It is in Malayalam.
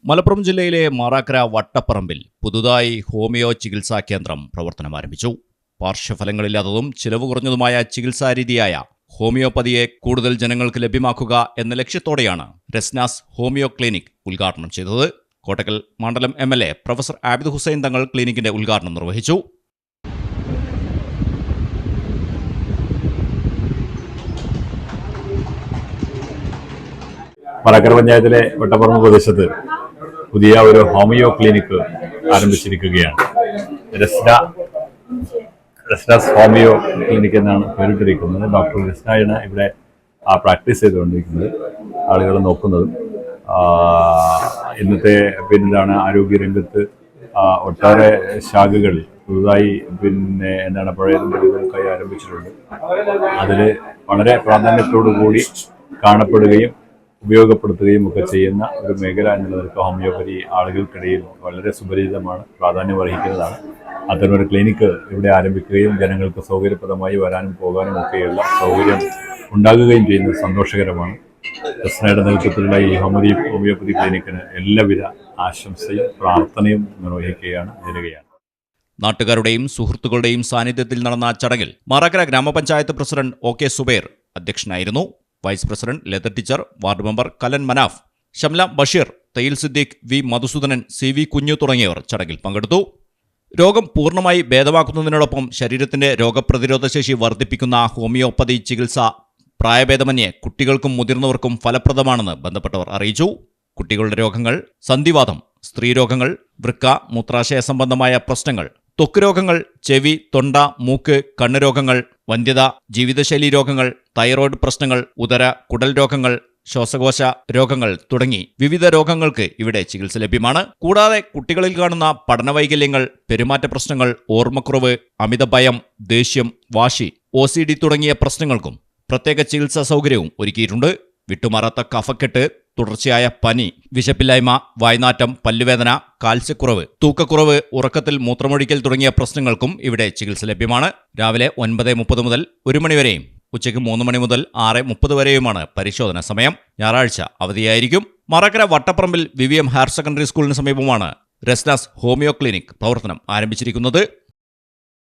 മലപ്പുറം ജില്ലയിലെ മാറാക്കര വട്ടപ്പറമ്പിൽ പുതുതായി ഹോമിയോ ചികിത്സാ കേന്ദ്രം പ്രവർത്തനം ആരംഭിച്ചു. പാർശ്വഫലങ്ങളില്ലാത്തതും ചിലവ് കുറഞ്ഞതുമായ ചികിത്സാരീതിയായ ഹോമിയോപ്പതിയെ കൂടുതൽ ജനങ്ങൾക്ക് ലഭ്യമാക്കുക എന്ന ലക്ഷ്യത്തോടെയാണ് രസ്നാസ് ഹോമിയോ ക്ലിനിക് ഉദ്ഘാടനം ചെയ്തത്. കോട്ടക്കൽ മണ്ഡലം MLA പ്രൊഫസർ ആബിദ് ഹുസൈൻ തങ്ങൾ ക്ലിനിക്കിന്റെ ഉദ്ഘാടനം നിർവഹിച്ചു. മാറാക്കര പഞ്ചായത്തിലെ വട്ടപ്പറമ്പ് പ്രദേശത്ത് പുതിയ ഒരു ഹോമിയോ ക്ലിനിക്ക് ആരംഭിച്ചിരിക്കുകയാണ്. രസ്നാസ് ഹോമിയോ ക്ലിനിക് എന്നാണ് പേരിട്ടിരിക്കുന്നത്. ഡോക്ടർ രസ്നയാണ് ഇവിടെ പ്രാക്ടീസ് ചെയ്തുകൊണ്ടിരിക്കുന്നത്, ആളുകൾ നോക്കുന്നതും. ഇന്നത്തെ ആരോഗ്യരംഗത്ത് ഒട്ടേറെ ശാഖകൾ പുതുതായി പഴയ നമ്പറുകൾക്കായി ആരംഭിച്ചിട്ടുണ്ട്. അതിൽ വളരെ പ്രാധാന്യത്തോടു കൂടി കാണപ്പെടുകയും ഉപയോഗപ്പെടുത്തുകയും ഒക്കെ ചെയ്യുന്ന ഒരു മേഖല എന്നുള്ളവർക്ക് ഹോമിയോപ്പതി ആളുകൾക്കിടയിൽ വളരെ സുപരിചിതമാണ്, പ്രാധാന്യം അർഹിക്കുന്നതാണ്. അത്തരമൊരു ക്ലിനിക്ക് ഇവിടെ ആരംഭിക്കുകയും ജനങ്ങൾക്ക് സൗകര്യപ്രദമായി വരാനും പോകാനും ഒക്കെയുള്ള സൗകര്യം ഉണ്ടാകുകയും ചെയ്യുന്നത് സന്തോഷകരമാണ്. രസ്നയുടെ നേതൃത്വത്തിലുള്ള ഈ ഹോമിയോപ്പതി ക്ലിനിക്കിന് എല്ലാവിധ ആശംസയും പ്രാർത്ഥനയും നിർവഹിക്കുകയാണ്. നാട്ടുകാരുടെയും സുഹൃത്തുക്കളുടെയും സാന്നിധ്യത്തിൽ നടന്ന ചടങ്ങിൽ മാറാക്കര ഗ്രാമപഞ്ചായത്ത് പ്രസിഡന്റ് OK സുബൈർ അധ്യക്ഷനായിരുന്നു. Vice president Latha teacher, ward member Kalan Manaf, Shamla Basheer, Thayyil Siddique, V Madhusoodanan, CV Kunju തുടങ്ങിയവർ ചടങ്ങിൽ പങ്കെടുത്തു. രോഗം പൂർണ്ണമായി ഭേദമാക്കുന്നതിനോടൊപ്പം ശരീരത്തിന്റെ രോഗപ്രതിരോധ ശേഷി വർദ്ധിപ്പിക്കുന്ന ഹോമിയോപ്പതി ചികിത്സ പ്രായഭേദമന്യേ കുട്ടികൾക്കും മുതിർന്നവർക്കും ഫലപ്രദമാണെന്ന് ബന്ധപ്പെട്ടവർ അറിയിച്ചു. കുട്ടികളുടെ രോഗങ്ങൾ, സന്ധിവാതം, സ്ത്രീരോഗങ്ങൾ, വൃക്ക, മൂത്രാശയ സംബന്ധമായ പ്രശ്നങ്ങൾ, ത്വക്ക് രോഗങ്ങൾ, ചെവി, തൊണ്ട, മൂക്ക്, കണ്ണുരോഗങ്ങൾ, വന്ധ്യത, ജീവിതശൈലി രോഗങ്ങൾ, തൈറോയ്ഡ് പ്രശ്നങ്ങൾ, ഉദര, കുടൽ രോഗങ്ങൾ, ശ്വാസകോശ രോഗങ്ങൾ തുടങ്ങി വിവിധ രോഗങ്ങൾക്ക് ഇവിടെ ചികിത്സ ലഭ്യമാണ്. കൂടാതെ കുട്ടികളിൽ കാണുന്ന പഠനവൈകല്യങ്ങൾ, പെരുമാറ്റ പ്രശ്നങ്ങൾ, ഓർമ്മക്കുറവ്, അമിതഭയം, ദേഷ്യം, വാശി, OCD തുടങ്ങിയ പ്രശ്നങ്ങൾക്കും പ്രത്യേക ചികിത്സാ സൗകര്യവും ഒരുക്കിയിട്ടുണ്ട്. വിട്ടുമാറാത്ത കഫക്കെട്ട്, തുടർച്ചയായ പനി, വിശപ്പില്ലായ്മ, വായ്നാറ്റം, പല്ലുവേദന, കാൽസ്യക്കുറവ്, തൂക്കക്കുറവ്, ഉറക്കത്തിൽ മൂത്രമൊഴിക്കൽ തുടങ്ങിയ പ്രശ്നങ്ങൾക്കും ഇവിടെ ചികിത്സ ലഭ്യമാണ്. രാവിലെ 9:30 മുതൽ 1 മണി വരെയും ഉച്ചയ്ക്ക് 3 മണി മുതൽ 6:30 വരെയുമാണ് പരിശോധന സമയം. ഞായറാഴ്ച അവധിയായിരിക്കും. മാറാക്കര വട്ടപ്പറമ്പിൽ VVM ഹയർ സെക്കൻഡറി സ്കൂളിന് സമീപമാണ് രസ്നാസ് ഹോമിയോ ക്ലിനിക് പ്രവർത്തനം ആരംഭിച്ചിരിക്കുന്നത്.